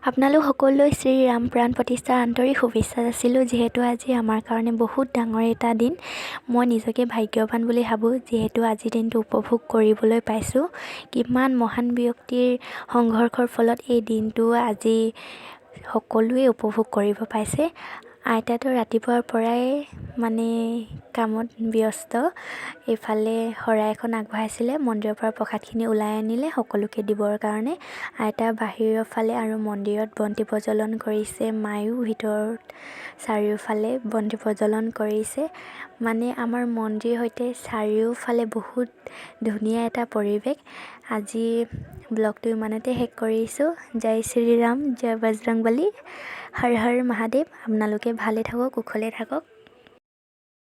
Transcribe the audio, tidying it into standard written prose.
আপোনালোক সকলোলৈ শ্ৰীৰাম প্ৰাণ প্ৰতিষ্ঠাৰ আন্তৰিক শুভেচ্ছা যাচিলোঁ। যিহেতু আজি আমাৰ কাৰণে বহুত ডাঙৰ এটা দিন, মই নিজকে ভাগ্যৱান বুলি ভাবোঁ। যিহেতু আজিৰ দিনটো উপভোগ কৰিবলৈ পাইছোঁ। কিমান মহান ব্যক্তিৰ সংঘৰ্ষৰ ফলত এই দিনটো আজি সকলোৱে উপভোগ কৰিব পাইছে। আইতাতো ৰাতিপুৱাৰ পৰাই কামত ব্যস্ত। এইফালে শৰাই এখন আগবঢ়াইছিলে, মন্দিৰৰ পৰা প্ৰসাদখিনি ওলাই আনিলে সকলোকে দিবৰ কাৰণে। আইতা বাহিৰৰ ফালে আৰু মন্দিৰত বন্তি প্ৰজ্বলন কৰিছে, মায়ো ভিতৰত চাৰিওফালে বন্তি প্ৰজ্বলন কৰিছে। আমাৰ মন্দিৰ সৈতে চাৰিওফালে বহুত ধুনীয়া এটা পৰিৱেশ। আজি ব্লগটো ইমানতে শেষ কৰিছোঁ। জয় শ্ৰীৰাম, জয় বজৰংবলী, হৰ হৰ মহাদেৱ। আপোনালোকে ভালে থাকক, কুশলে থাকক।